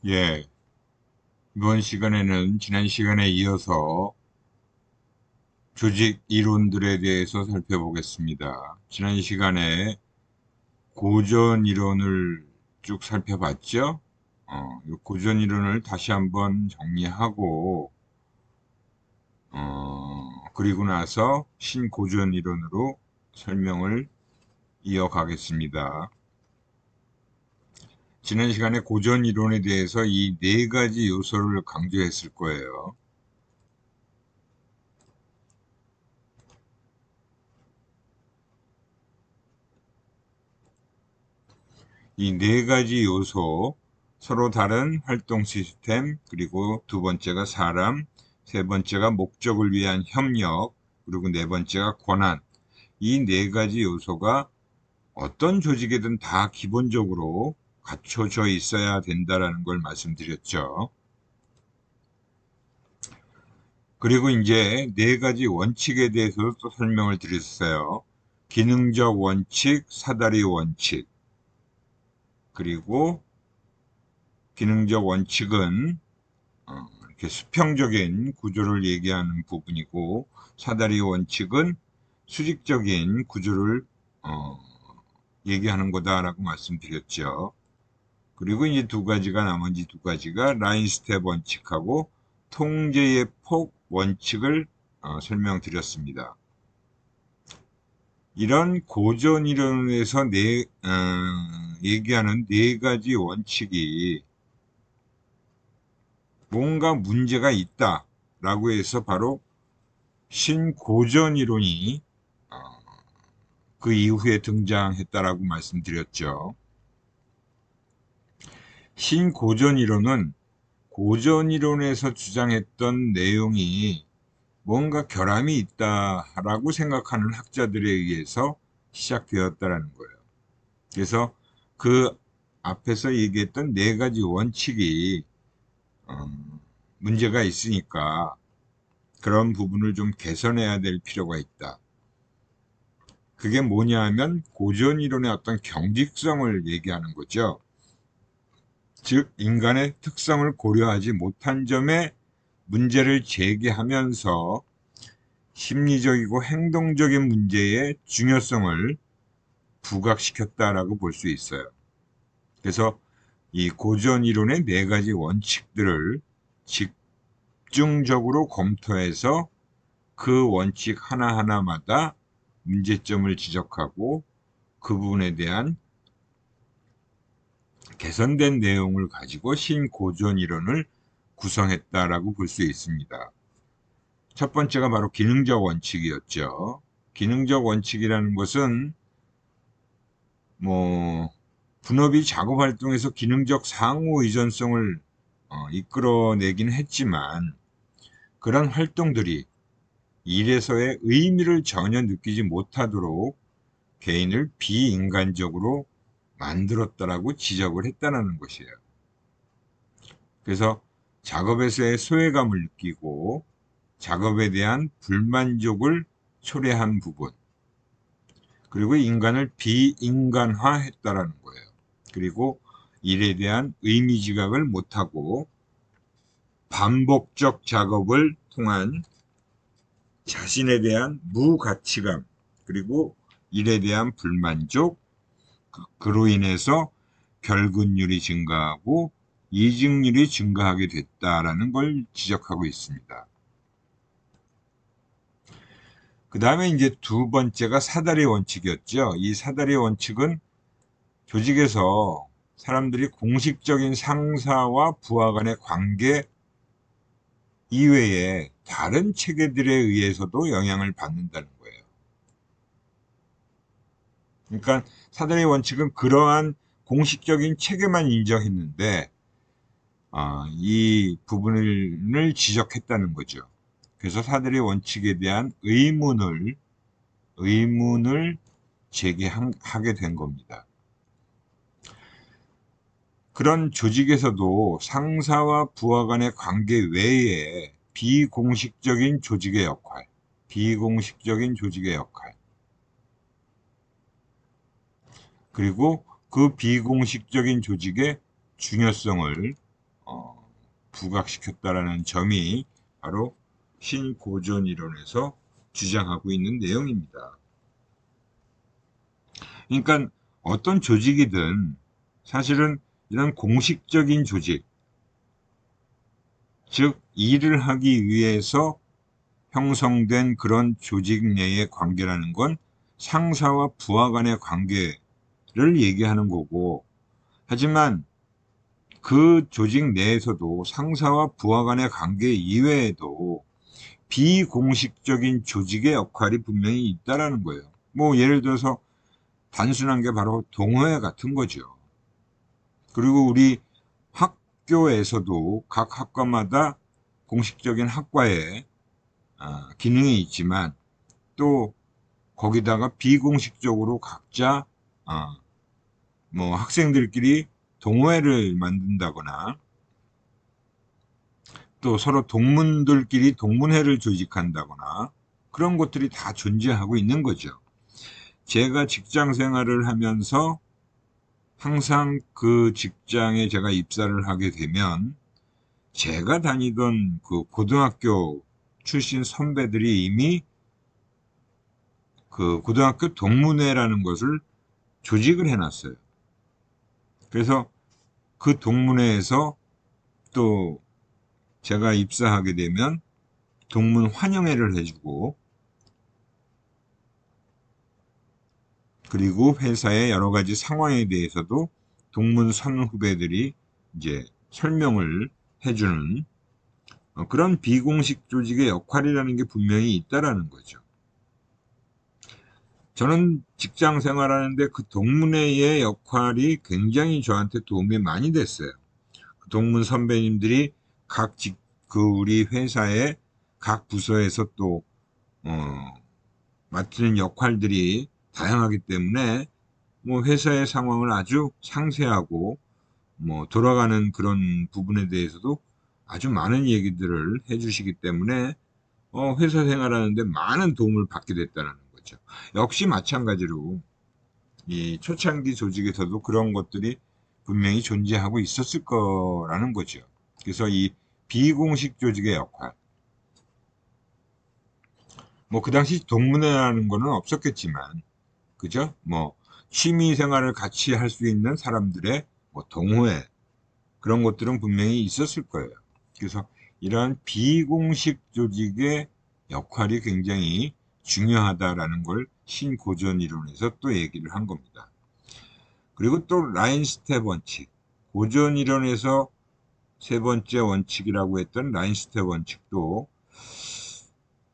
예, 이번 시간에는 지난 시간에 이어서 조직 이론들에 대해서 살펴보겠습니다. 지난 시간에 고전 이론을 쭉 살펴봤죠? 이 고전 이론을 다시 한번 정리하고, 그리고 나서 신고전 이론으로 설명을 이어가겠습니다. 지난 시간에 고전 이론에 대해서 이 네 가지 요소를 강조했을 거예요. 이 네 가지 요소, 서로 다른 활동 시스템, 그리고 두 번째가 사람, 세 번째가 목적을 위한 협력, 그리고 네 번째가 권한. 이 네 가지 요소가 어떤 조직에든 다 기본적으로 갖춰져 있어야 된다라는 걸 말씀드렸죠. 그리고 이제 네 가지 원칙에 대해서 또 설명을 드렸어요. 기능적 원칙, 사다리 원칙, 그리고 기능적 원칙은 이렇게 수평적인 구조를 얘기하는 부분이고, 사다리 원칙은 수직적인 구조를 어, 얘기하는 거다라고 말씀드렸죠. 그리고 이제 나머지 두 가지가 라인 스텝 원칙하고 통제의 폭 원칙을 설명드렸습니다. 이런 고전 이론에서 얘기하는 네 가지 원칙이 뭔가 문제가 있다라고 해서 바로 신고전 이론이 그 이후에 등장했다라고 말씀드렸죠. 신고전 이론은 고전 이론에서 주장했던 내용이 뭔가 결함이 있다라고 생각하는 학자들에 의해서 시작되었다라는 거예요. 그래서 그 앞에서 얘기했던 네 가지 원칙이 문제가 있으니까 그런 부분을 좀 개선해야 될 필요가 있다. 그게 뭐냐 하면 고전 이론의 어떤 경직성을 얘기하는 거죠. 즉, 인간의 특성을 고려하지 못한 점에 문제를 제기하면서 심리적이고 행동적인 문제의 중요성을 부각시켰다라고 볼 수 있어요. 그래서 이 고전 이론의 네 가지 원칙들을 집중적으로 검토해서 그 원칙 하나하나마다 문제점을 지적하고 그 부분에 대한 개선된 내용을 가지고 신고전 이론을 구성했다라고 볼 수 있습니다. 첫 번째가 바로 기능적 원칙이었죠. 기능적 원칙이라는 것은 분업이 작업 활동에서 기능적 상호 의존성을 이끌어내긴 했지만 그런 활동들이 일에서의 의미를 전혀 느끼지 못하도록 개인을 비인간적으로 만들었다라고 지적을 했다는 것이에요. 그래서 작업에서의 소외감을 느끼고 작업에 대한 불만족을 초래한 부분, 그리고 인간을 비인간화했다라는 거예요. 그리고 일에 대한 의미 지각을 못하고 반복적 작업을 통한 자신에 대한 무가치감, 그리고 일에 대한 불만족, 그로 인해서 결근율이 증가하고 이직률이 증가하게 됐다라는 걸 지적하고 있습니다. 그 다음에 이제 두 번째가 사다리 원칙이었죠. 이 사다리 원칙은 조직에서 사람들이 공식적인 상사와 부하 간의 관계 이외에 다른 체계들에 의해서도 영향을 받는다는 거예요. 그러니까 사다리 원칙은 그러한 공식적인 체계만 인정했는데 이 부분을 지적했다는 거죠. 그래서 사다리 원칙에 대한 의문을 제기하게 된 겁니다. 그런 조직에서도 상사와 부하 간의 관계 외에 비공식적인 조직의 역할, 그리고 그 비공식적인 조직의 중요성을 부각시켰다라는 점이 바로 신고전 이론에서 주장하고 있는 내용입니다. 그러니까 어떤 조직이든 사실은 이런 공식적인 조직, 즉 일을 하기 위해서 형성된 그런 조직 내의 관계라는 건 상사와 부하 간의 관계를 얘기하는 거고, 하지만 그 조직 내에서도 상사와 부하 간의 관계 이외에도 비공식적인 조직의 역할이 분명히 있다라는 거예요. 뭐 예를 들어서 단순한 게 바로 동호회 같은 거죠. 그리고 우리 학교에서도 각 학과마다 공식적인 학과에 기능이 있지만 또 거기다가 비공식적으로 각자 뭐 학생들끼리 동호회를 만든다거나 또 서로 동문들끼리 동문회를 조직한다거나 그런 것들이 다 존재하고 있는 거죠. 제가 직장 생활을 하면서 항상 그 직장에 제가 입사를 하게 되면 제가 다니던 그 고등학교 출신 선배들이 이미 그 고등학교 동문회라는 것을 조직을 해놨어요. 그래서 그 동문회에서 또 제가 입사하게 되면 동문 환영회를 해주고, 그리고 회사의 여러 가지 상황에 대해서도 동문 선후배들이 이제 설명을 해주는 그런 비공식 조직의 역할이라는 게 분명히 있다라는 거죠. 저는 직장 생활하는데 그 동문회의 역할이 굉장히 저한테 도움이 많이 됐어요. 동문 선배님들이 그 우리 회사의 각 부서에서 또 맡는 역할들이 다양하기 때문에 뭐 회사의 상황을 아주 상세하고 뭐 돌아가는 그런 부분에 대해서도 아주 많은 얘기들을 해주시기 때문에 회사 생활하는데 많은 도움을 받게 됐다는 거죠. 역시 마찬가지로 이 초창기 조직에서도 그런 것들이 분명히 존재하고 있었을 거라는 거죠. 그래서 이 비공식 조직의 역할, 뭐 그 당시 동문회라는 거는 없었겠지만, 그죠? 뭐 취미 생활을 같이 할 수 있는 사람들의 뭐 동호회, 그런 것들은 분명히 있었을 거예요. 그래서 이러한 비공식 조직의 역할이 굉장히 중요하다라는 걸 신고전 이론에서 또 얘기를 한 겁니다. 그리고 또 라인 스텝 원칙, 고전 이론에서 세 번째 원칙이라고 했던 라인 스텝 원칙도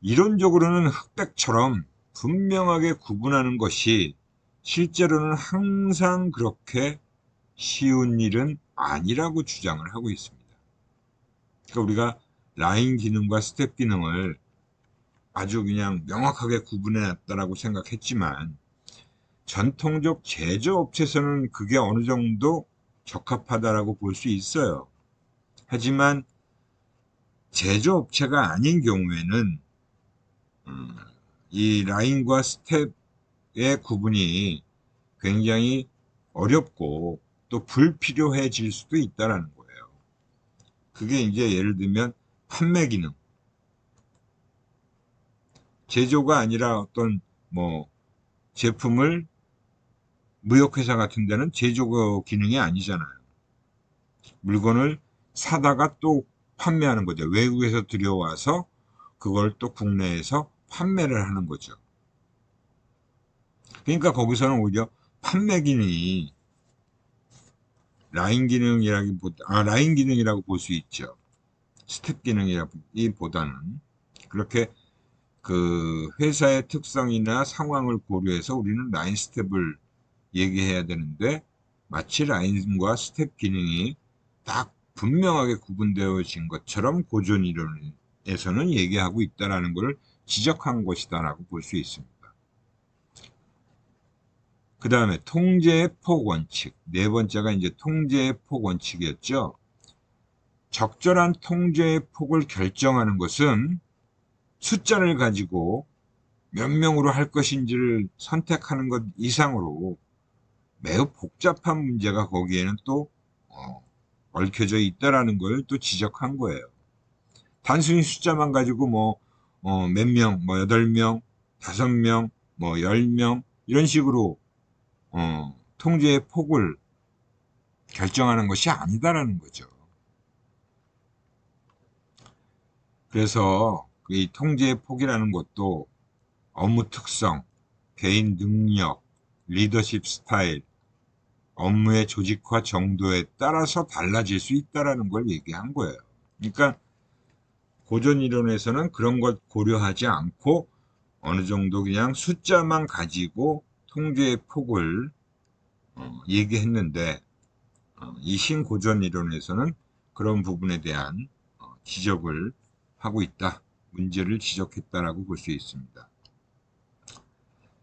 이론적으로는 흑백처럼 분명하게 구분하는 것이 실제로는 항상 그렇게 쉬운 일은 아니라고 주장을 하고 있습니다. 그러니까 우리가 라인 기능과 스텝 기능을 아주 그냥 명확하게 구분해 놨다라고 생각했지만, 전통적 제조업체에서는 그게 어느 정도 적합하다라고 볼 수 있어요. 하지만 제조업체가 아닌 경우에는 이 라인과 스텝의 구분이 굉장히 어렵고 또 불필요해질 수도 있다라는 거예요. 그게 이제 예를 들면 판매 기능, 제조가 아니라 어떤 뭐 제품을 무역회사 같은 데는 제조 기능이 아니잖아요. 물건을 사다가 또 판매하는 거죠. 외국에서 들여와서 그걸 또 국내에서 판매를 하는 거죠. 그러니까 거기서는 오히려 판매 기능이 라인 기능이라고 볼 수 있죠. 스텝 기능이라기보다는. 그렇게 그 회사의 특성이나 상황을 고려해서 우리는 라인 스텝을 얘기해야 되는데, 마치 라인과 스텝 기능이 딱 분명하게 구분되어진 것처럼 고전 이론에서는 얘기하고 있다라는 것을 지적한 것이다라고 볼 수 있습니다. 그 다음에 통제의 폭 원칙. 네 번째가 이제 통제의 폭 원칙이었죠. 적절한 통제의 폭을 결정하는 것은 숫자를 가지고 몇 명으로 할 것인지를 선택하는 것 이상으로 매우 복잡한 문제가 거기에는 또 얽혀져 있다라는 걸 또 지적한 거예요. 단순히 숫자만 가지고 몇 명, 8명, 5명, 10명, 이런 식으로, 통제의 폭을 결정하는 것이 아니다라는 거죠. 그래서 이 통제의 폭이라는 것도 업무 특성, 개인 능력, 리더십 스타일, 업무의 조직화 정도에 따라서 달라질 수 있다라는 걸 얘기한 거예요. 그러니까 고전 이론에서는 그런 것 고려하지 않고 어느 정도 그냥 숫자만 가지고 통제의 폭을 얘기했는데, 이 신고전 이론에서는 그런 부분에 대한 지적을 하고 있다. 문제를 지적했다라고 볼 수 있습니다.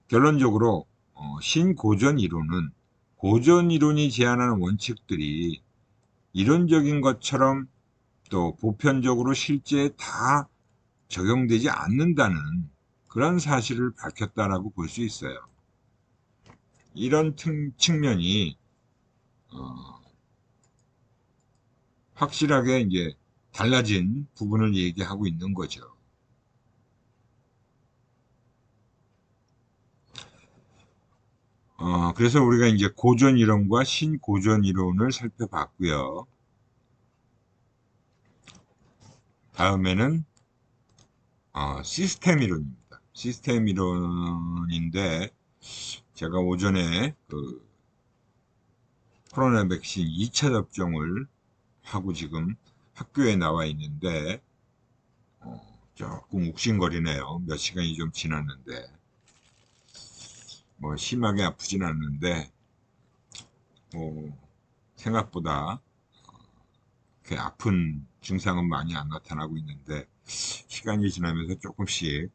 결론적으로 신고전 이론은 고전 이론이 제안하는 원칙들이 이론적인 것처럼 또 보편적으로 실제에 다 적용되지 않는다는 그런 사실을 밝혔다라고 볼 수 있어요. 이런 측면이 확실하게 이제 달라진 부분을 얘기하고 있는 거죠. 그래서 우리가 이제 고전 이론과 신고전 이론을 살펴봤고요. 다음에는 시스템 이론입니다. 시스템 이론인데 제가 오전에 그 코로나 백신 2차 접종을 하고 지금 학교에 나와 있는데 조금 욱신거리네요. 몇 시간이 좀 지났는데 심하게 아프진 않는데 생각보다 그렇게 아픈 증상은 많이 안 나타나고 있는데 시간이 지나면서 조금씩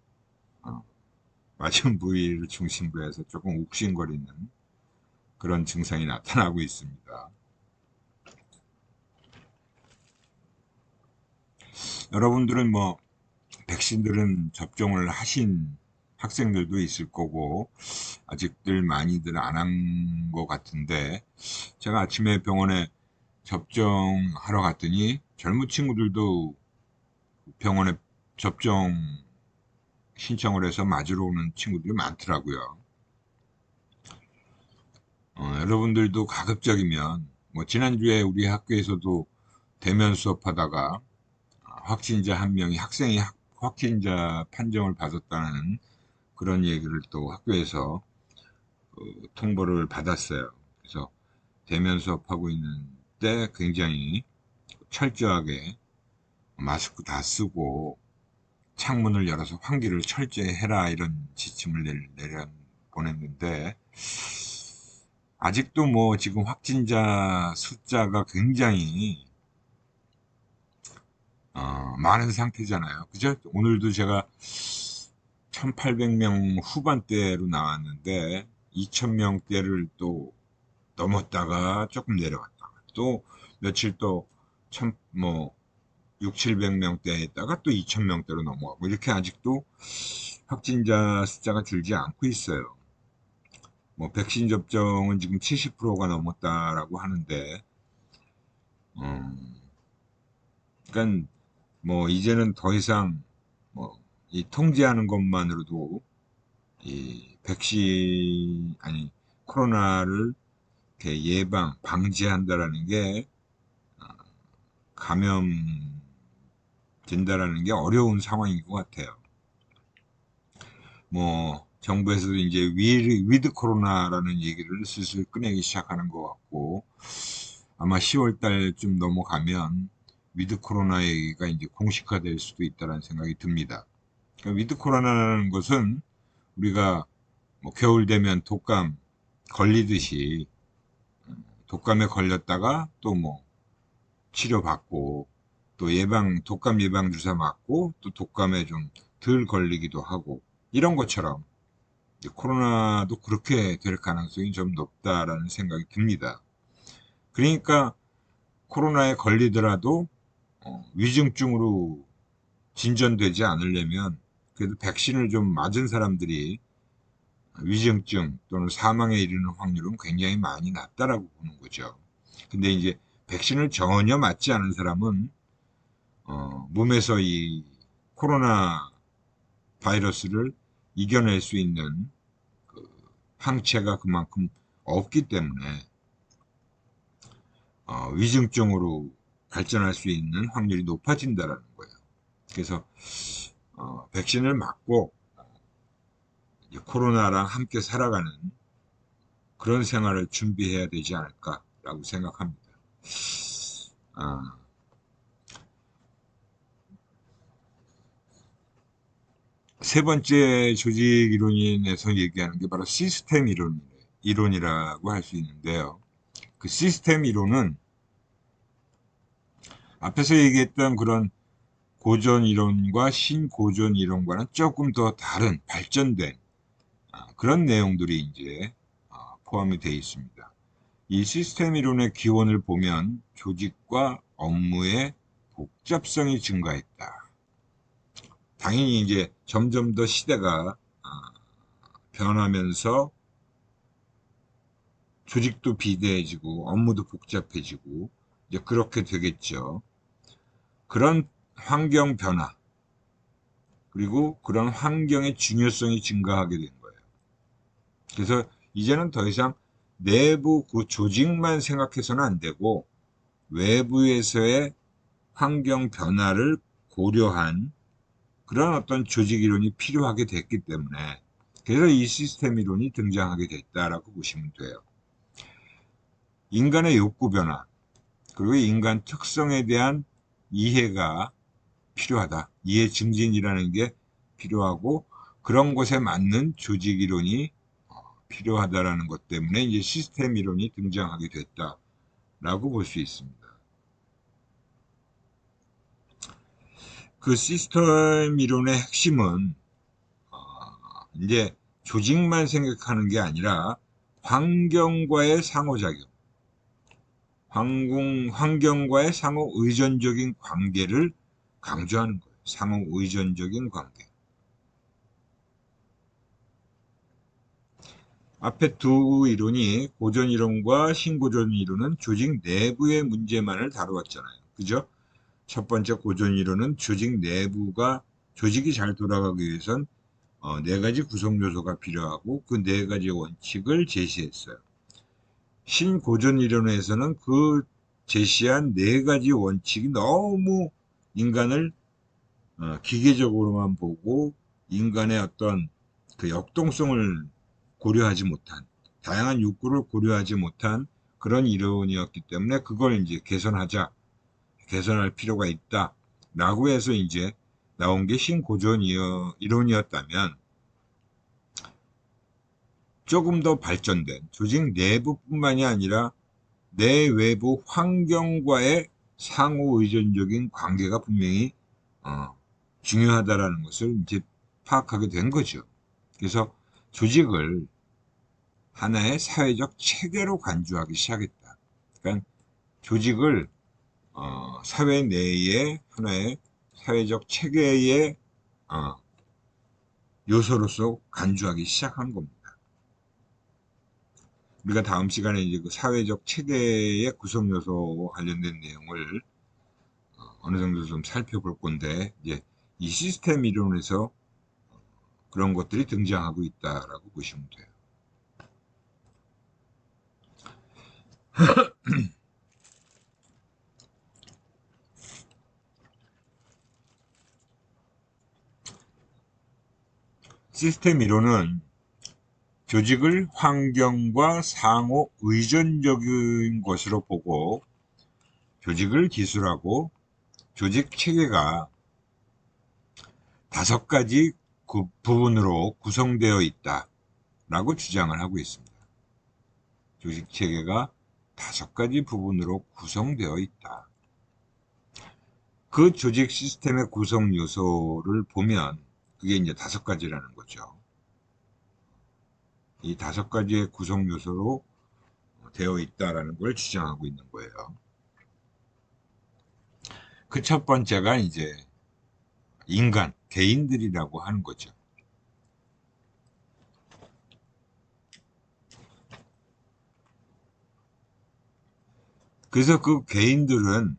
맞은 부위를 중심으로 해서 조금 욱신거리는 그런 증상이 나타나고 있습니다. 여러분들은 백신들은 접종을 하신 학생들도 있을 거고 아직들 많이들 안 한 것 같은데, 제가 아침에 병원에 접종하러 갔더니 젊은 친구들도 병원에 접종 신청을 해서 맞으러 오는 친구들이 많더라고요. 여러분들도 가급적이면 지난주에 우리 학교에서도 대면 수업하다가 확진자 한 명이 학생이 확진자 판정을 받았다는 그런 얘기를 또 학교에서 통보를 받았어요. 그래서 대면 수업하고 있는데 굉장히 철저하게 마스크 다 쓰고 창문을 열어서 환기를 철저히 해라 이런 지침을 내려 보냈는데, 아직도 지금 확진자 숫자가 굉장히 많은 상태잖아요. 그죠? 오늘도 제가 1800명 후반대로 나왔는데 2000명대를 또 넘었다가 조금 내려갔다가 또 며칠 또 6, 700명대 했다가 또 2000명대로 넘어가고 이렇게 아직도 확진자 숫자가 줄지 않고 있어요. 백신 접종은 지금 70%가 넘었다라고 하는데, 그러니까 이제는 더 이상 이 통제하는 것만으로도 이 백신 아니 코로나를 이렇게 예방 방지한다라는 게 감염된다라는 게 어려운 상황인 것 같아요. 정부에서도 이제 위드 코로나라는 얘기를 슬슬 꺼내기 시작하는 것 같고, 아마 10월 달쯤 넘어가면 위드 코로나 얘기가 이제 공식화될 수도 있다는 생각이 듭니다. 그러니까 위드 코로나라는 것은 우리가 겨울 되면 독감 걸리듯이 독감에 걸렸다가 또 치료받고 또 독감 예방 주사 맞고 또 독감에 좀 덜 걸리기도 하고 이런 것처럼 코로나도 그렇게 될 가능성이 좀 높다라는 생각이 듭니다. 그러니까 코로나에 걸리더라도 위중증으로 진전되지 않으려면 그래도 백신을 좀 맞은 사람들이 위중증 또는 사망에 이르는 확률은 굉장히 많이 낮다라고 보는 거죠. 근데 이제 백신을 전혀 맞지 않은 사람은 몸에서 이 코로나 바이러스를 이겨낼 수 있는 그 항체가 그만큼 없기 때문에 위중증으로 발전할 수 있는 확률이 높아진다라는 거예요. 그래서 백신을 맞고 이제 코로나랑 함께 살아가는 그런 생활을 준비해야 되지 않을까라고 생각합니다. 아, 세 번째 조직 이론에서 얘기하는 게 바로 시스템 이론이라고 할 수 있는데요. 그 시스템 이론은 앞에서 얘기했던 그런 고전 이론과 신고전 이론과는 조금 더 다른 발전된 그런 내용들이 이제 포함이 되어 있습니다. 이 시스템 이론의 기원을 보면 조직과 업무의 복잡성이 증가했다. 당연히 이제 점점 더 시대가 변하면서 조직도 비대해지고 업무도 복잡해지고 이제 그렇게 되겠죠. 그런 환경 변화 그리고 그런 환경의 중요성이 증가하게 된 거예요. 그래서 이제는 더 이상 내부 그 조직만 생각해서는 안 되고 외부에서의 환경 변화를 고려한 그런 어떤 조직 이론이 필요하게 됐기 때문에 그래서 이 시스템 이론이 등장하게 됐다라고 보시면 돼요. 인간의 욕구 변화 그리고 인간 특성에 대한 이해가 필요하다. 이해 증진이라는 게 필요하고 그런 것에 맞는 조직 이론이 필요하다라는 것 때문에 이제 시스템 이론이 등장하게 됐다라고 볼 수 있습니다. 그 시스템 이론의 핵심은 이제 조직만 생각하는 게 아니라 환경과의 상호작용, 환경과의 상호 의존적인 관계를 강조하는 거예요. 상호 의존적인 관계. 앞에 두 이론이 고전 이론과 신고전 이론은 조직 내부의 문제만을 다루었잖아요. 그죠? 첫 번째 고전 이론은 조직이 잘 돌아가기 위해선 네 가지 구성 요소가 필요하고 그 네 가지 원칙을 제시했어요. 신고전 이론에서는 그 제시한 네 가지 원칙이 너무 인간을 기계적으로만 보고 인간의 어떤 그 역동성을 고려하지 못한 다양한 욕구를 고려하지 못한 그런 이론이었기 때문에 그걸 이제 개선할 필요가 있다라고 해서 이제 나온 게 신고전 이론이었다면 조금 더 발전된 조직 내부뿐만이 아니라 내외부 환경과의 상호 의존적인 관계가 분명히 중요하다라는 것을 이제 파악하게 된 거죠. 그래서 조직을 하나의 사회적 체계로 간주하기 시작했다. 그러니까 조직을 사회 내의 하나의 사회적 체계의 요소로서 간주하기 시작한 겁니다. 우리가 다음 시간에 이제 그 사회적 체계의 구성 요소와 관련된 내용을 어느 정도 좀 살펴볼 건데 이제 이 시스템 이론에서 그런 것들이 등장하고 있다라고 보시면 돼요. 시스템 이론은 조직을 환경과 상호 의존적인 것으로 보고 조직을 기술하고 조직 체계가 다섯 가지 부분으로 구성되어 있다라고 주장을 하고 있습니다. 조직 체계가 다섯 가지 부분으로 구성되어 있다. 그 조직 시스템의 구성 요소를 보면 그게 이제 다섯 가지라는 거죠. 이 다섯 가지의 구성 요소로 되어 있다라는 걸 주장하고 있는 거예요. 그 첫 번째가 이제 개인들이라고 하는 거죠. 그래서 그 개인들은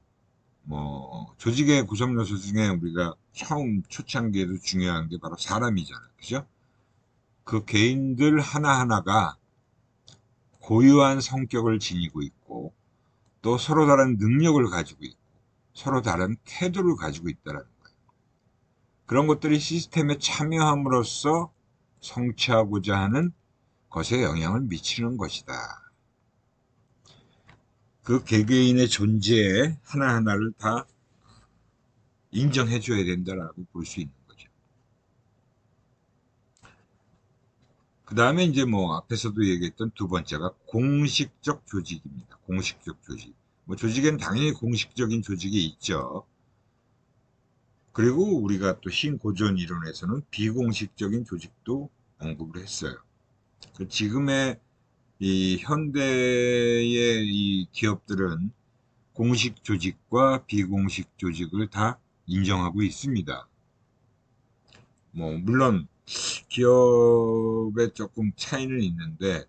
뭐 조직의 구성 요소 중에 우리가 처음 초창기에도 중요한 게 바로 사람이잖아요. 그죠? 그 개인들 하나하나가 고유한 성격을 지니고 있고 또 서로 다른 능력을 가지고 있고 서로 다른 태도를 가지고 있다는 거예요. 그런 것들이 시스템에 참여함으로써 성취하고자 하는 것에 영향을 미치는 것이다. 그 개개인의 존재에 하나하나를 다 인정해줘야 된다라고 볼 수 있는 거죠. 그 다음에 이제 뭐 앞에서도 얘기했던 두 번째가 공식적 조직입니다. 공식적 조직. 뭐 조직엔 당연히 공식적인 조직이 있죠. 그리고 우리가 또 신고전 이론에서는 비공식적인 조직도 언급을 했어요. 그 지금의 이 현대의 이 기업들은 공식 조직과 비공식 조직을 다 인정하고 있습니다. 뭐 물론 기업에 조금 차이는 있는데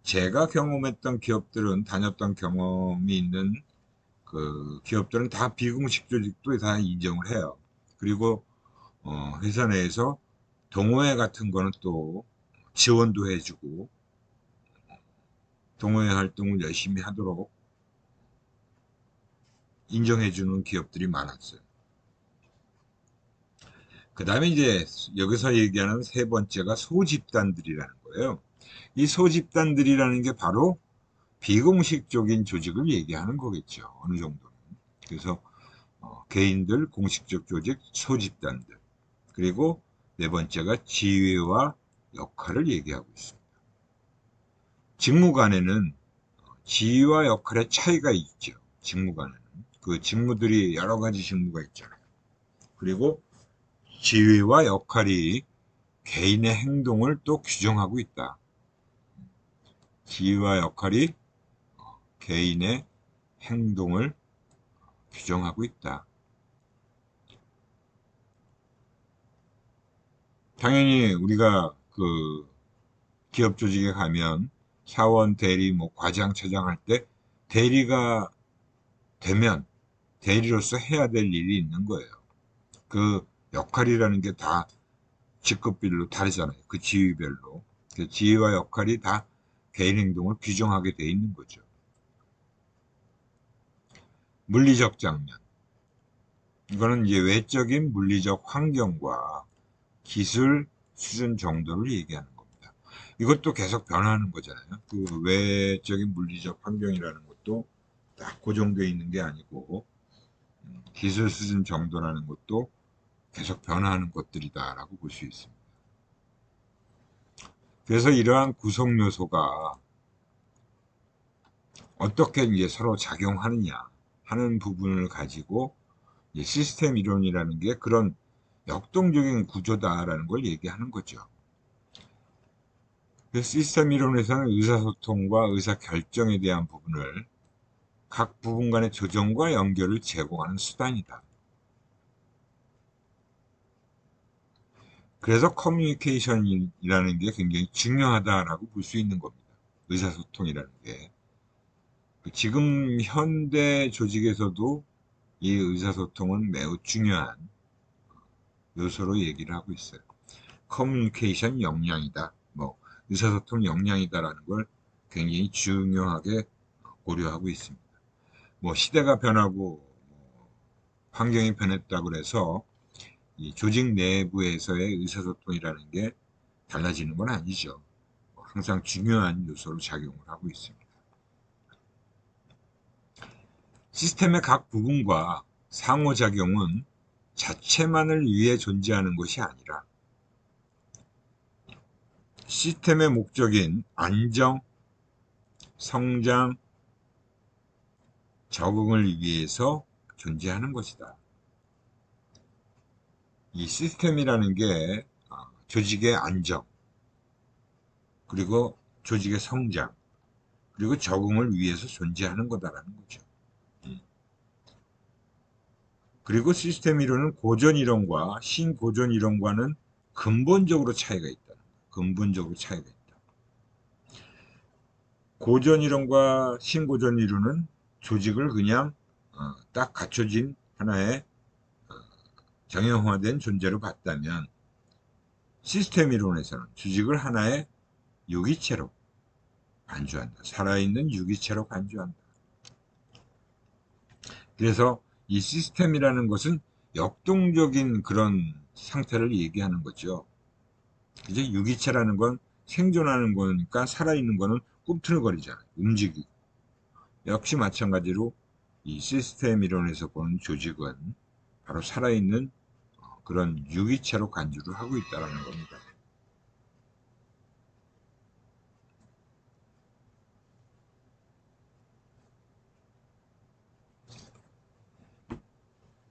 제가 경험했던 기업들은 다녔던 경험이 있는 그 기업들은 다 비공식 조직도 다 인정을 해요. 그리고 회사 내에서 동호회 같은 거는 또 지원도 해주고 동호회 활동을 열심히 하도록 인정해주는 기업들이 많았어요. 그 다음에 이제 여기서 얘기하는 세 번째가 소집단들이라는 거예요. 이 소집단들이라는 게 바로 비공식적인 조직을 얘기하는 거겠죠. 어느 정도는. 그래서 개인들, 공식적 조직, 소집단들. 그리고 네 번째가 지위와 역할을 얘기하고 있습니다. 직무 간에는 지위와 역할의 차이가 있죠. 직무 간에는. 그 직무들이 여러 가지 직무가 있잖아요. 그리고 지위와 역할이 개인의 행동을 또 규정하고 있다. 지위와 역할이 개인의 행동을 규정하고 있다. 당연히 우리가 그 기업 조직에 가면 사원, 대리, 뭐 과장, 차장 할 때 대리가 되면 대리로서 해야 될 일이 있는 거예요. 그 역할이라는 게 다 직급별로 다르잖아요. 그 지위별로. 그 지위와 역할이 다 개인 행동을 규정하게 돼 있는 거죠. 물리적 장면. 이거는 이제 외적인 물리적 환경과 기술 수준 정도를 얘기하는 겁니다. 이것도 계속 변하는 거잖아요. 그 외적인 물리적 환경이라는 것도 딱 고정되어 있는 게 아니고 기술 수준 정도라는 것도 계속 변화하는 것들이다라고 볼 수 있습니다. 그래서 이러한 구성 요소가 어떻게 이제 서로 작용하느냐 하는 부분을 가지고 시스템 이론이라는 게 그런 역동적인 구조다라는 걸 얘기하는 거죠. 시스템 이론에서는 의사소통과 의사결정에 대한 부분을 각 부분 간의 조정과 연결을 제공하는 수단이다. 그래서 커뮤니케이션이라는 게 굉장히 중요하다라고 볼 수 있는 겁니다. 의사소통이라는 게. 지금 현대 조직에서도 이 의사소통은 매우 중요한 요소로 얘기를 하고 있어요. 커뮤니케이션 역량이다. 뭐 의사소통 역량이다라는 걸 굉장히 중요하게 고려하고 있습니다. 뭐 시대가 변하고 환경이 변했다고 그래서 이 조직 내부에서의 의사소통이라는 게 달라지는 건 아니죠. 항상 중요한 요소로 작용을 하고 있습니다. 시스템의 각 부분과 상호작용은 자체만을 위해 존재하는 것이 아니라 시스템의 목적인 안정, 성장, 적응을 위해서 존재하는 것이다. 이 시스템이라는 게 조직의 안정, 그리고 조직의 성장, 그리고 적응을 위해서 존재하는 거다라는 거죠. 그리고 시스템 이론은 고전 이론과 신고전 이론과는 근본적으로 차이가 있다. 근본적으로 차이가 있다. 고전 이론과 신고전 이론은 조직을 그냥 딱 갖춰진 하나의 정형화된 존재로 봤다면, 시스템 이론에서는 조직을 하나의 유기체로 간주한다. 살아있는 유기체로 간주한다. 그래서 이 시스템이라는 것은 역동적인 그런 상태를 얘기하는 거죠. 이제 유기체라는 건 생존하는 거니까 살아있는 거는 꿈틀거리잖아요. 움직이고. 역시 마찬가지로 이 시스템 이론에서 보는 조직은 바로 살아있는 그런 유기체로 간주를 하고 있다는 겁니다.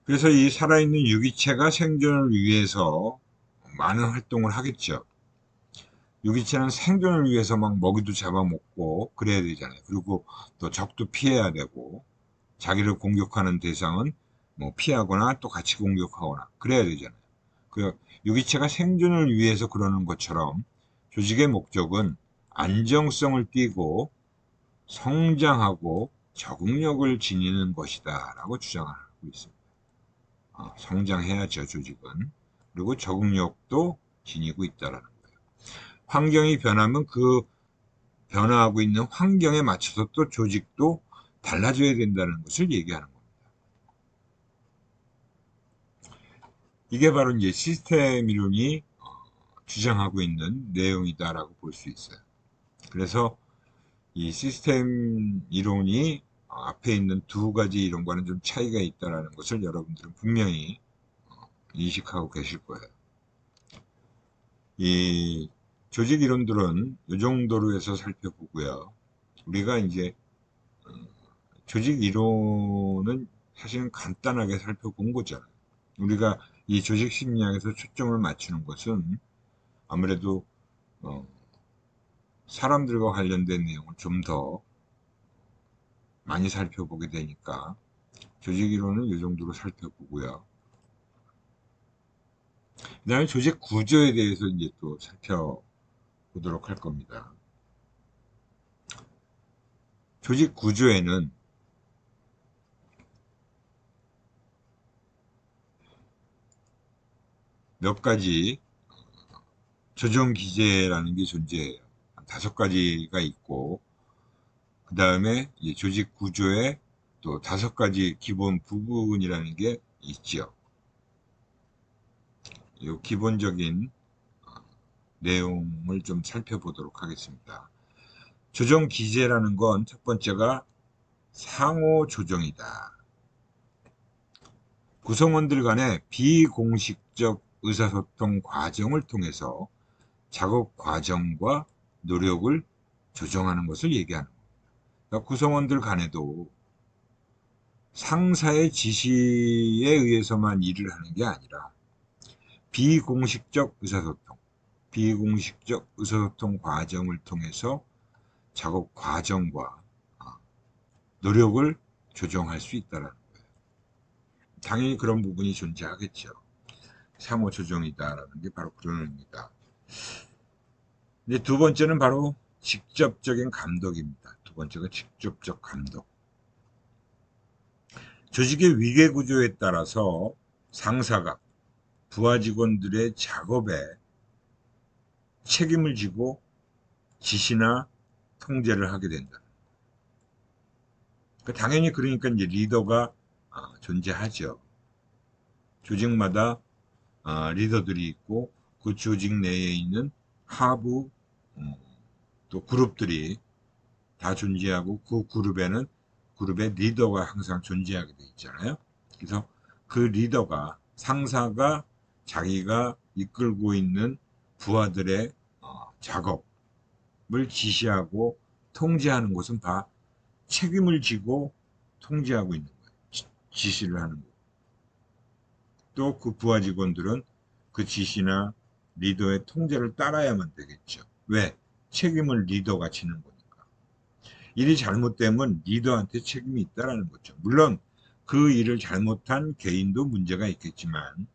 그래서 이 살아있는 유기체가 생존을 위해서 많은 활동을 하겠죠. 유기체는 생존을 위해서 막 먹이도 잡아먹고 그래야 되잖아요. 그리고 또 적도 피해야 되고, 자기를 공격하는 대상은 뭐 피하거나 또 같이 공격하거나 그래야 되잖아요. 그 유기체가 생존을 위해서 그러는 것처럼 조직의 목적은 안정성을 띠고 성장하고 적응력을 지니는 것이다 라고 주장하고 있습니다. 성장해야죠, 조직은. 그리고 적응력도 지니고 있다라는 거예요. 환경이 변하면 그 변화하고 있는 환경에 맞춰서 또 조직도 달라져야 된다는 것을 얘기하는 겁니다. 이게 바로 이제 시스템 이론이 주장하고 있는 내용이다라고 볼 수 있어요. 그래서 이 시스템 이론이 앞에 있는 두 가지 이론과는 좀 차이가 있다는 것을 여러분들은 분명히 인식하고 계실 거예요. 이 조직 이론들은 이 정도로 해서 살펴보고요. 우리가 이제 조직 이론은 사실은 간단하게 살펴본 거잖아요. 우리가 이 조직 심리학에서 초점을 맞추는 것은 아무래도 사람들과 관련된 내용을 좀 더 많이 살펴보게 되니까 조직 이론은 이 정도로 살펴보고요. 그 다음에 조직 구조에 대해서 이제 또 살펴보도록 할 겁니다. 조직 구조에는 몇 가지 조정 기제라는 게 존재해요. 한 5가지가 있고, 그 다음에 조직 구조에 또 5가지 기본 부분이라는 게 있죠. 이 기본적인 내용을 좀 살펴보도록 하겠습니다. 조정 기제라는 건 첫 번째가 상호 조정이다. 구성원들 간의 비공식적 의사소통 과정을 통해서 작업 과정과 노력을 조정하는 것을 얘기하는 겁니다. 그러니까 구성원들 간에도 상사의 지시에 의해서만 일을 하는 게 아니라 비공식적 의사소통 과정을 통해서 작업 과정과 노력을 조정할 수 있다는 거예요. 당연히 그런 부분이 존재하겠죠. 상호 조정이다라는 게 바로 그런 의미다. 이제 두 번째는 바로 직접적인 감독입니다. 두 번째가 직접적 감독. 조직의 위계 구조에 따라서 상사가 부하 직원들의 작업에 책임을 지고 지시나 통제를 하게 된다. 당연히 그러니까 이제 리더가 존재하죠. 조직마다 리더들이 있고 그 조직 내에 있는 하부 또 그룹들이 다 존재하고 그 그룹에는 그룹의 리더가 항상 존재하게 돼 있잖아요. 그래서 그 리더가 상사가 자기가 이끌고 있는 부하들의 작업을 지시하고 통제하는 것은 다 책임을 지고 통제하고 있는 거예요. 지시를 하는 거예요. 또 그 부하 직원들은 그 지시나 리더의 통제를 따라야만 되겠죠. 왜? 책임을 리더가 지는 거니까. 일이 잘못되면 리더한테 책임이 있다는 거죠. 물론 그 일을 잘못한 개인도 문제가 있겠지만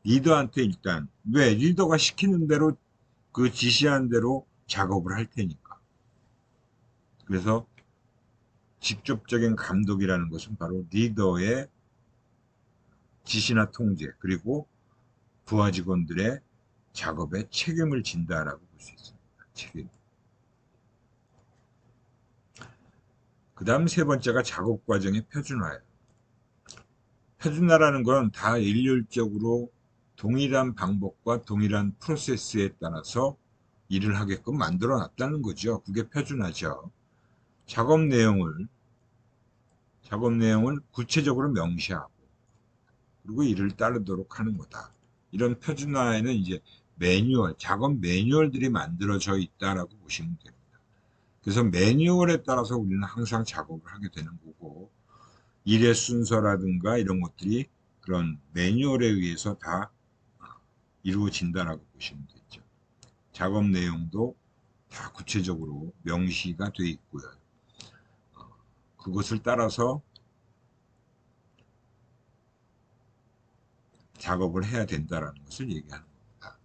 리더한테 일단, 왜? 리더가 시키는 대로 그 지시한 대로 작업을 할 테니까. 그래서 직접적인 감독이라는 것은 바로 리더의 지시나 통제, 그리고 부하 직원들의 작업에 책임을 진다라고 볼 수 있습니다. 책임. 그 다음 세 번째가 작업 과정의 표준화예요. 표준화라는 건 다 일률적으로 동일한 방법과 동일한 프로세스에 따라서 일을 하게끔 만들어 놨다는 거죠. 그게 표준화죠. 작업 내용을 구체적으로 명시하고, 그리고 이를 따르도록 하는 거다. 이런 표준화에는 이제 매뉴얼, 작업 매뉴얼들이 만들어져 있다라고 보시면 됩니다. 그래서 매뉴얼에 따라서 우리는 항상 작업을 하게 되는 거고, 일의 순서라든가 이런 것들이 그런 매뉴얼에 의해서 다 이루어진다라고 보시면 되죠. 작업 내용도 다 구체적으로 명시가 되어 있고요. 그것을 따라서 작업을 해야 된다라는 것을 얘기하는 겁니다.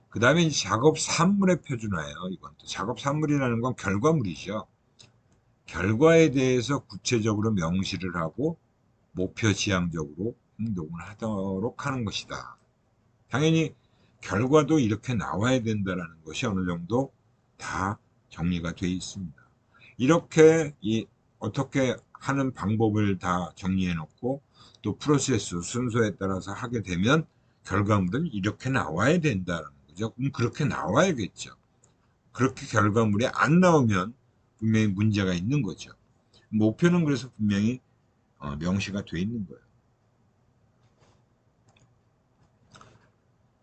그 다음에 작업 산물의 표준화예요. 이건 또 작업 산물이라는 건 결과물이죠. 결과에 대해서 구체적으로 명시를 하고 목표 지향적으로 행동을 하도록 하는 것이다. 당연히 결과도 이렇게 나와야 된다는 것이 어느 정도 다 정리가 되어 있습니다. 이렇게 어떻게 하는 방법을 다 정리해 놓고 또 프로세스 순서에 따라서 하게 되면 결과물은 이렇게 나와야 된다는 거죠. 그럼 그렇게 나와야겠죠. 그렇게 결과물이 안 나오면 분명히 문제가 있는 거죠. 목표는 그래서 분명히 명시가 되어 있는 거예요.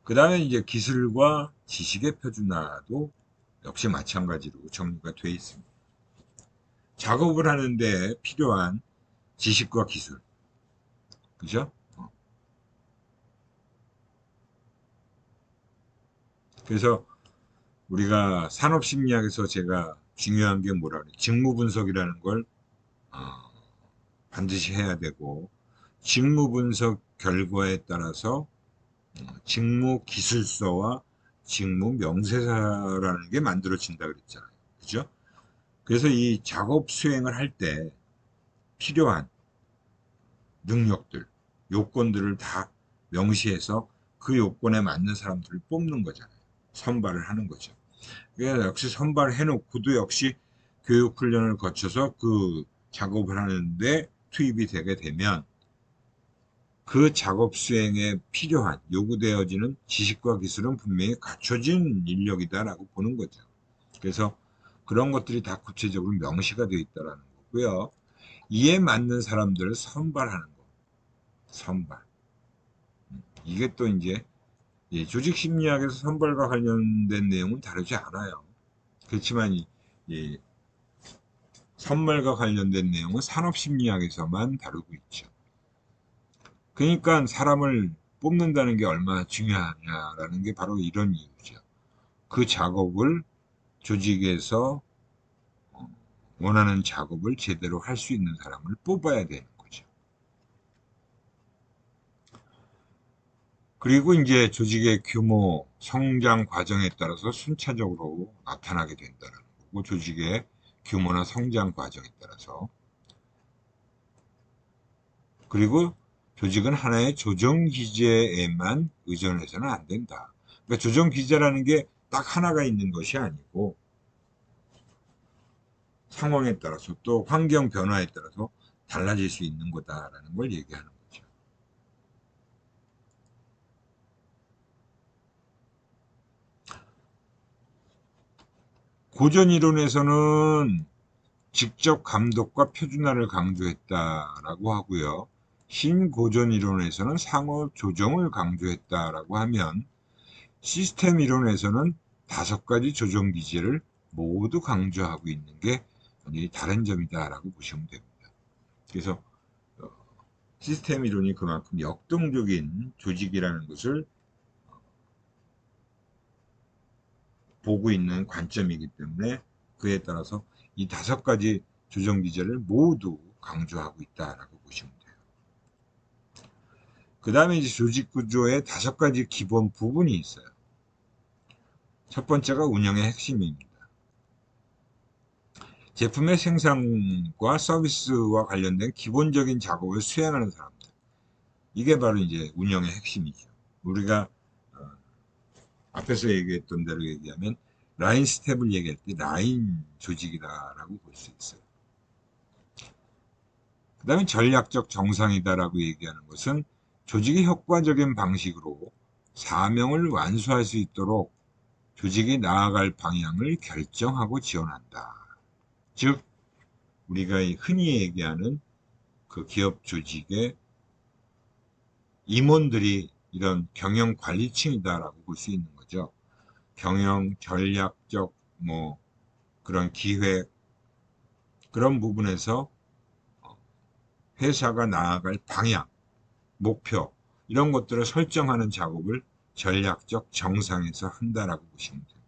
그 다음에 이제 기술과 지식의 표준화도 역시 마찬가지로 정리가 되어 있습니다. 작업을 하는데 필요한 지식과 기술, 그죠? 그래서 우리가 산업심리학에서 제가 중요한 게 뭐라 그래? 직무 분석이라는 걸 어, 반드시 해야 되고, 직무 분석 결과에 따라서 직무 기술서와 직무 명세서라는 게 만들어진다 그랬잖아요. 그죠? 그래서 이 작업 수행을 할 때 필요한 능력들, 요건들을 다 명시해서 그 요건에 맞는 사람들을 뽑는 거잖아요. 선발을 하는 거죠. 그래서 역시 선발을 해놓고도 역시 교육 훈련을 거쳐서 그 작업을 하는데 투입이 되게 되면 그 작업 수행에 필요한 요구되어지는 지식과 기술은 분명히 갖춰진 인력이다라고 보는 거죠. 그래서 그런 것들이 다 구체적으로 명시가 되어 있다라는 거고요. 이에 맞는 사람들을 선발하는 거. 선발. 이게 또 이제 조직 심리학에서 선발과 관련된 내용은 다르지 않아요. 그렇지만 선발과 관련된 내용은 산업 심리학에서만 다루고 있죠. 그러니까 사람을 뽑는다는 게 얼마나 중요하냐라는 게 바로 이런 이유죠. 그 작업을 조직에서 원하는 작업을 제대로 할 수 있는 사람을 뽑아야 되는 거죠. 그리고 이제 조직의 규모, 성장 과정에 따라서 순차적으로 나타나게 된다는 거고, 조직의 규모나 성장 과정에 따라서. 그리고 조직은 하나의 조정 기제에만 의존해서는 안 된다. 그러니까 조정 기제라는 게 딱 하나가 있는 것이 아니고 상황에 따라서 또 환경 변화에 따라서 달라질 수 있는 거다라는 걸 얘기하는 거죠. 고전 이론에서는 직접 감독과 표준화를 강조했다라고 하고요. 신고전 이론에서는 상호 조정을 강조했다라고 하면, 시스템 이론에서는 5가지 조정 기제를 모두 강조하고 있는 게 완전히 다른 점이다라고 보시면 됩니다. 그래서 시스템 이론이 그만큼 역동적인 조직이라는 것을 보고 있는 관점이기 때문에 그에 따라서 이 5가지 조정 기제를 모두 강조하고 있다라고 보시면 돼요. 그 다음에 이제 조직 구조에 5가지 기본 부분이 있어요. 첫 번째가 운영의 핵심입니다. 제품의 생산과 서비스와 관련된 기본적인 작업을 수행하는 사람들. 이게 바로 이제 운영의 핵심이죠. 우리가 앞에서 얘기했던 대로 얘기하면 라인 스텝을 얘기할 때 라인 조직이다라고 볼 수 있어요. 그 다음에 전략적 정상이다라고 얘기하는 것은 조직이 효과적인 방식으로 사명을 완수할 수 있도록 조직이 나아갈 방향을 결정하고 지원한다. 즉, 우리가 흔히 얘기하는 그 기업 조직의 임원들이 이런 경영 관리층이다라고 볼 수 있는 거죠. 경영, 전략적, 그런 기획, 그런 부분에서 회사가 나아갈 방향, 목표, 이런 것들을 설정하는 작업을 전략적 정상에서 한다라고 보시면 됩니다.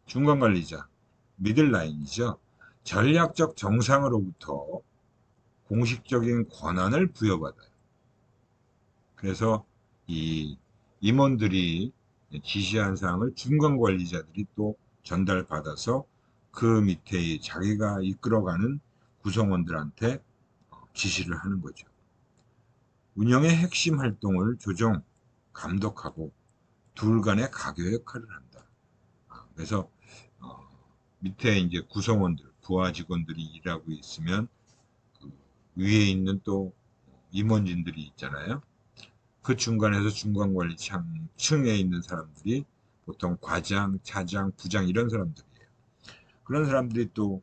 중간관리자, 미들라인이죠. 전략적 정상으로부터 공식적인 권한을 부여받아요. 그래서 이 임원들이 지시한 사항을 중간관리자들이 또 전달받아서 그 밑에 자기가 이끌어가는 구성원들한테 지시를 하는 거죠. 운영의 핵심 활동을 조정, 감독하고 둘 간의 가교 역할을 한다. 그래서 밑에 이제 구성원들, 부하 직원들이 일하고 있으면 그 위에 있는 또 임원진들이 있잖아요. 그 중간에서 중간관리층에 있는 사람들이 보통 과장, 차장, 부장 이런 사람들이에요. 그런 사람들이 또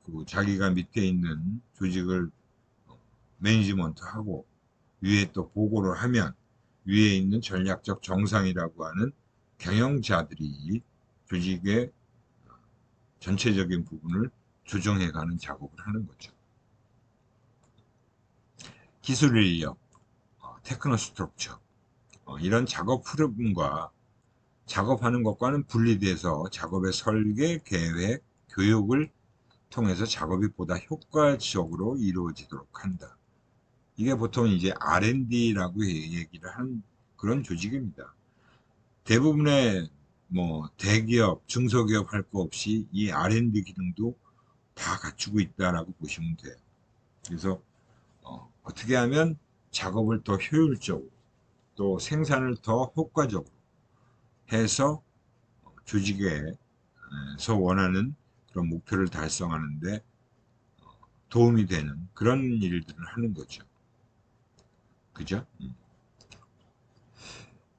그 자기가 밑에 있는 조직을 매니지먼트하고 위에 또 보고를 하면 위에 있는 전략적 정상이라고 하는 경영자들이 조직의 전체적인 부분을 조정해가는 작업을 하는 거죠. 기술 인력, 테크노 스트럭처, 이런 작업 흐름과 작업하는 것과는 분리돼서 작업의 설계, 계획, 교육을 통해서 작업이 보다 효과적으로 이루어지도록 한다. 이게 보통 이제 R&D라고 얘기를 하는 그런 조직입니다. 대부분의 대기업, 중소기업 할 거 없이 이 R&D 기능도 다 갖추고 있다라고 보시면 돼요. 그래서 어떻게 하면 작업을 더 효율적으로 또 생산을 더 효과적으로 해서 조직에서 원하는 그런 목표를 달성하는데 도움이 되는 그런 일들을 하는 거죠. 그죠?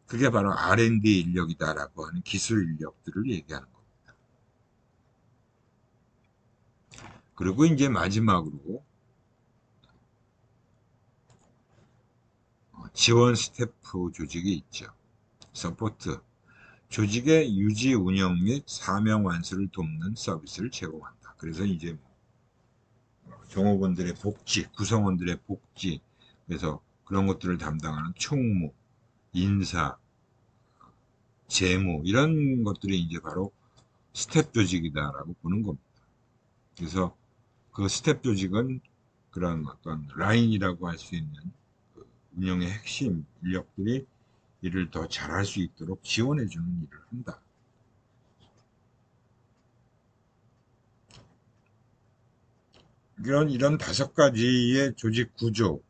그게 바로 R&D 인력이다라고 하는 기술 인력들을 얘기하는 겁니다. 그리고 이제 마지막으로 지원 스태프 조직이 있죠. 서포트. 조직의 유지 운영 및 사명 완수를 돕는 서비스를 제공한다. 그래서 이제 종업원들의 복지, 구성원들의 복지, 그래서 그런 것들을 담당하는 총무, 인사, 재무 이런 것들이 이제 바로 스텝 조직이다라고 보는 겁니다. 그래서 그 스텝 조직은 그런 어떤 라인이라고 할 수 있는 그 운영의 핵심 인력들이 일을 더 잘할 수 있도록 지원해주는 일을 한다. 이런 5가지의 조직 구조의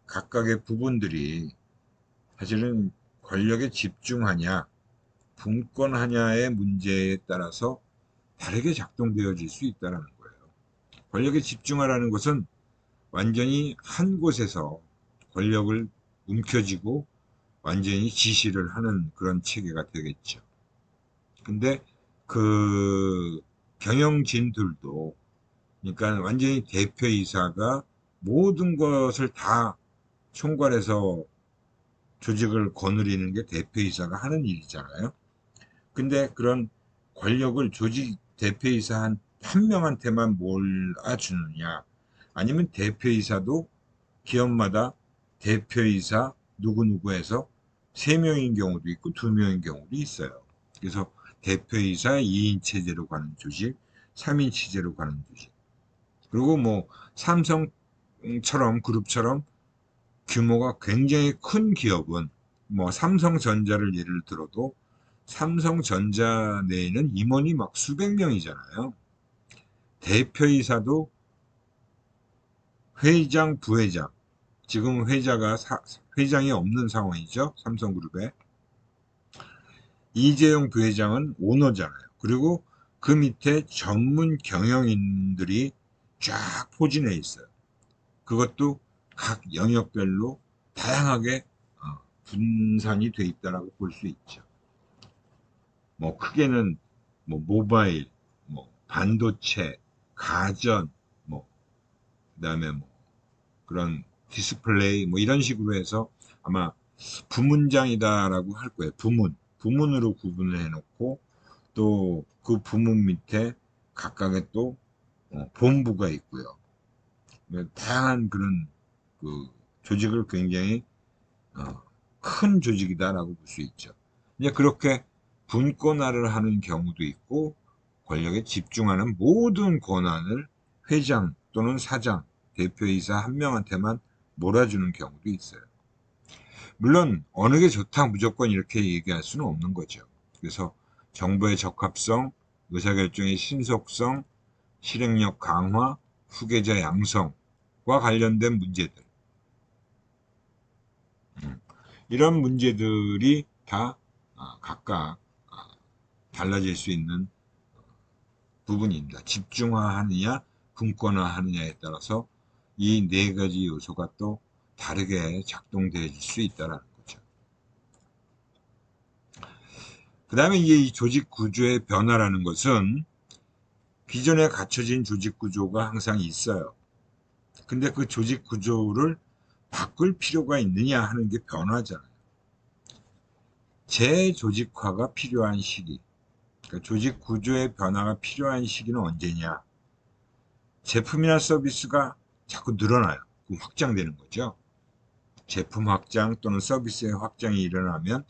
각각의 부분들이 사실은 권력에 집중하냐, 분권하냐의 문제에 따라서 다르게 작동되어질 수 있다는 거예요. 권력에 집중하라는 것은 완전히 한 곳에서 권력을 움켜쥐고 완전히 지시를 하는 그런 체계가 되겠죠. 근데 그 경영진들도 그러니까 완전히 대표이사가 모든 것을 다 총괄해서 조직을 거느리는 게 대표이사가 하는 일이잖아요. 근데 그런 권력을 조직 대표이사 한 명한테만 몰아주느냐 아니면 대표이사도 기업마다 대표이사 누구누구해서 3명인 경우도 있고 2명인 경우도 있어요. 그래서 대표이사 2인 체제로 가는 조직, 3인 체제로 가는 조직. 그리고 삼성처럼 그룹처럼 규모가 굉장히 큰 기업은 삼성전자를 예를 들어도 삼성전자 내에는 임원이 막 수백 명이잖아요. 대표이사도 회장, 부회장, 지금 회장이 없는 상황이죠. 삼성그룹에. 이재용 부회장은 오너잖아요. 그리고 그 밑에 전문 경영인들이 쫙 포진해 있어요. 그것도 각 영역별로 다양하게 분산이 돼 있다라고 볼 수 있죠. 뭐 크게는 뭐 모바일, 뭐 반도체, 가전, 뭐 그다음에 뭐 그런 디스플레이 뭐 이런 식으로 해서 아마 부문장이다라고 할 거예요. 부문으로 구분을 해놓고 또 그 부문 밑에 각각의 또 본부가 있고요. 다양한 그런 그 조직을 굉장히 큰 조직이다라고 볼 수 있죠. 이제 그렇게 분권화를 하는 경우도 있고 권력에 집중하는 모든 권한을 회장 또는 사장, 대표이사 한 명한테만 몰아주는 경우도 있어요. 물론 어느 게 좋다 무조건 이렇게 얘기할 수는 없는 거죠. 그래서 정보의 적합성, 의사결정의 신속성, 실행력 강화, 후계자 양성과 관련된 문제들. 이런 문제들이 다 각각 달라질 수 있는 부분입니다. 집중화하느냐, 분권화하느냐에 따라서 이 네 가지 요소가 또 다르게 작동될 수 있다는 거죠. 그 다음에 이제 이 조직 구조의 변화라는 것은 기존에 갖춰진 조직 구조가 항상 있어요. 근데 그 조직 구조를 바꿀 필요가 있느냐 하는 게 변화잖아요. 재조직화가 필요한 시기, 그러니까 조직 구조의 변화가 필요한 시기는 언제냐? 제품이나 서비스가 자꾸 늘어나요. 확장되는 거죠. 제품 확장 또는 서비스의 확장이 일어나면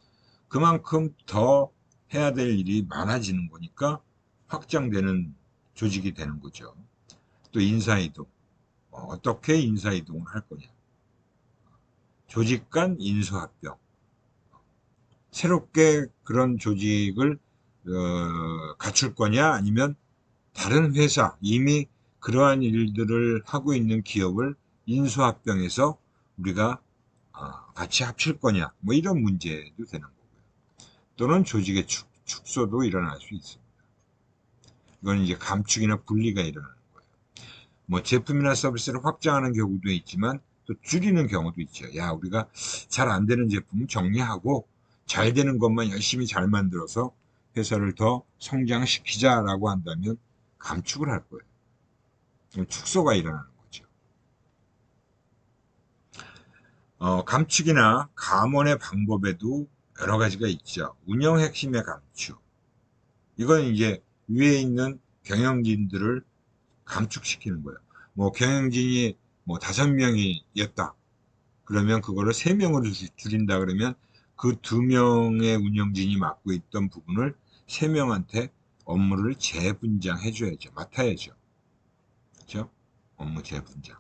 그만큼 더 해야 될 일이 많아지는 거니까 확장되는 조직이 되는 거죠. 또 인사이동. 어떻게 인사이동을 할 거냐. 조직 간 인수합병. 새롭게 그런 조직을 갖출 거냐 아니면 다른 회사 이미 그러한 일들을 하고 있는 기업을 인수합병해서 우리가 같이 합칠 거냐 뭐 이런 문제도 되는 거고요. 또는 조직의 축소도 일어날 수 있습니다. 이건 이제 감축이나 분리가 일어나는 거예요. 뭐 제품이나 서비스를 확장하는 경우도 있지만 또 줄이는 경우도 있죠. 야, 우리가 잘 안 되는 제품은 정리하고 잘 되는 것만 열심히 잘 만들어서 회사를 더 성장시키자라고 한다면 감축을 할 거예요. 축소가 일어나는 거죠. 감축이나 감원의 방법에도 여러 가지가 있죠. 운영 핵심의 감축. 이건 이제 위에 있는 경영진들을 감축시키는 거예요. 뭐 경영진이 뭐 5명이었다. 그러면 그거를 3명으로 줄인다 그러면 그 2명의 운영진이 맡고 있던 부분을 3명한테 업무를 재분장해 줘야죠. 맡아야죠. 그렇죠? 업무 재분장.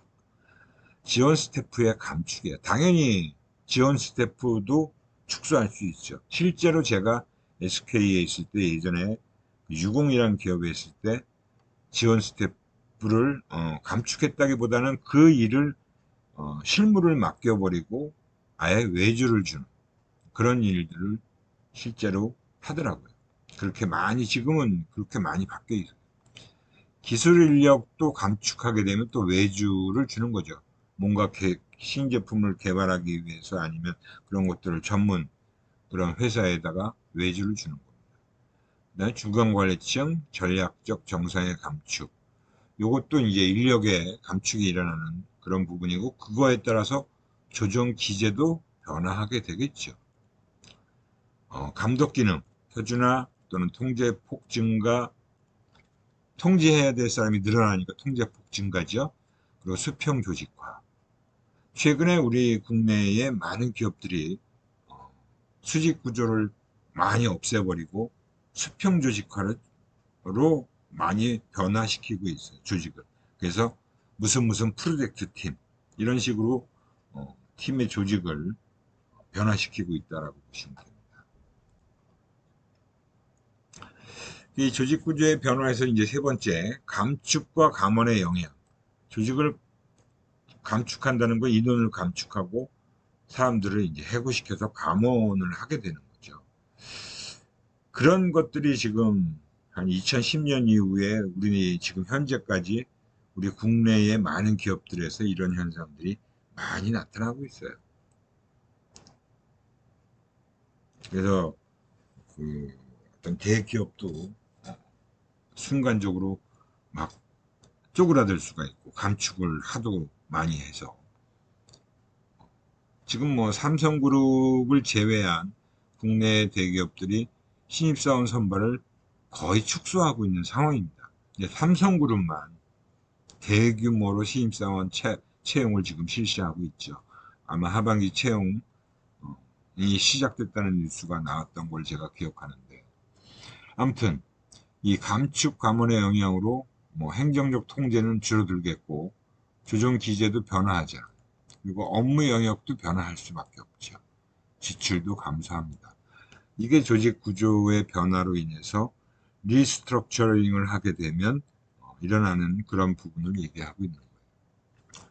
지원 스태프의 감축이에요. 당연히 지원 스태프도 축소할 수 있죠. 실제로 제가 SK에 있을 때 예전에 유공이라는 기업에 있을 때 지원 스태프를 감축했다기보다는 그 일을 실무를 맡겨버리고 아예 외주를 주는 그런 일들을 실제로 하더라고요. 그렇게 많이 지금은 그렇게 많이 바뀌어 있어요. 기술 인력도 감축하게 되면 또 외주를 주는 거죠. 뭔가 신제품을 개발하기 위해서 아니면 그런 것들을 전문 그런 회사에다가 외주를 주는 겁니다. 그다음에 중간관리층 전략적 정상의 감축. 요것도 이제 인력의 감축이 일어나는 그런 부분이고 그거에 따라서 조정 기제도 변화하게 되겠죠. 감독 기능, 표준화 또는 통제폭 증가, 통제해야 될 사람이 늘어나니까 통제폭 증가죠. 그리고 수평 조직화. 최근에 우리 국내의 많은 기업들이 수직 구조를 많이 없애버리고 수평 조직화로 많이 변화시키고 있어요. 조직을. 그래서 무슨 프로젝트 팀 이런 식으로 팀의 조직을 변화시키고 있다라고 보시면 됩니다. 이 조직 구조의 변화에서 이제 세 번째, 감축과 감원의 영향. 조직을 감축한다는 건 인원을 감축하고 사람들을 이제 해고시켜서 감원을 하게 되는 거죠. 그런 것들이 지금 한 2010년 이후에 우리 지금 현재까지 우리 국내의 많은 기업들에서 이런 현상들이 많이 나타나고 있어요. 그래서 그 어떤 대기업도 순간적으로 막 쪼그라들 수가 있고 감축을 하도 많이 해서 지금 뭐 삼성그룹을 제외한 국내 대기업들이 신입사원 선발을 거의 축소하고 있는 상황입니다. 이제 삼성그룹만 대규모로 신입사원 채용을 지금 실시하고 있죠. 아마 하반기 채용이 시작됐다는 뉴스가 나왔던 걸 제가 기억하는데, 아무튼 이 감축 감원의 영향으로 뭐 행정적 통제는 줄어들겠고 조정 기제도 변화하잖아요. 그리고 업무 영역도 변화할 수밖에 없죠. 지출도 감소합니다. 이게 조직 구조의 변화로 인해서 리스트럭처링을 하게 되면 일어나는 그런 부분을 얘기하고 있는 거예요.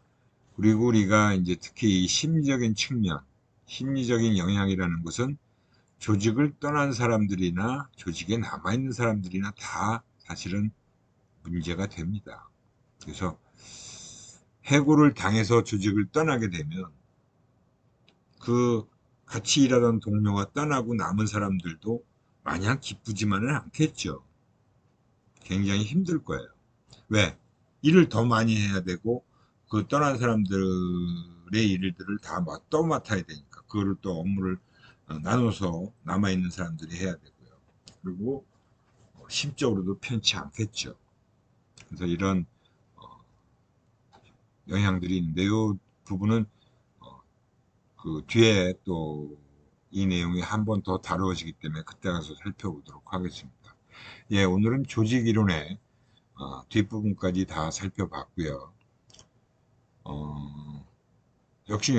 그리고 우리가 이제 특히 이 심리적인 측면, 심리적인 영향이라는 것은 조직을 떠난 사람들이나 조직에 남아있는 사람들이나 다 사실은 문제가 됩니다. 그래서 해고를 당해서 조직을 떠나게 되면 그 같이 일하던 동료가 떠나고 남은 사람들도 마냥 기쁘지만은 않겠죠. 굉장히 힘들 거예요. 왜? 일을 더 많이 해야 되고 그 떠난 사람들의 일들을 다 맡아야 되니까 그거를 또 업무를 나눠서 남아있는 사람들이 해야 되고요. 그리고 심적으로도 편치 않겠죠. 그래서 이런 영향들이 있는데 이 부분은 그 뒤에 또 이 내용이 한 번 더 다루어지기 때문에 그때 가서 살펴보도록 하겠습니다. 예, 오늘은 조직 이론의 뒷부분까지 다 살펴봤고요. 역시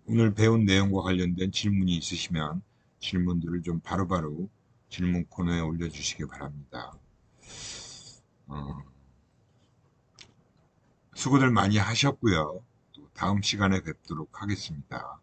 오늘 배운 내용과 관련된 질문이 있으시면 질문들을 좀 바로바로 질문 코너에 올려주시기 바랍니다. 수고들 많이 하셨고요. 또 다음 시간에 뵙도록 하겠습니다.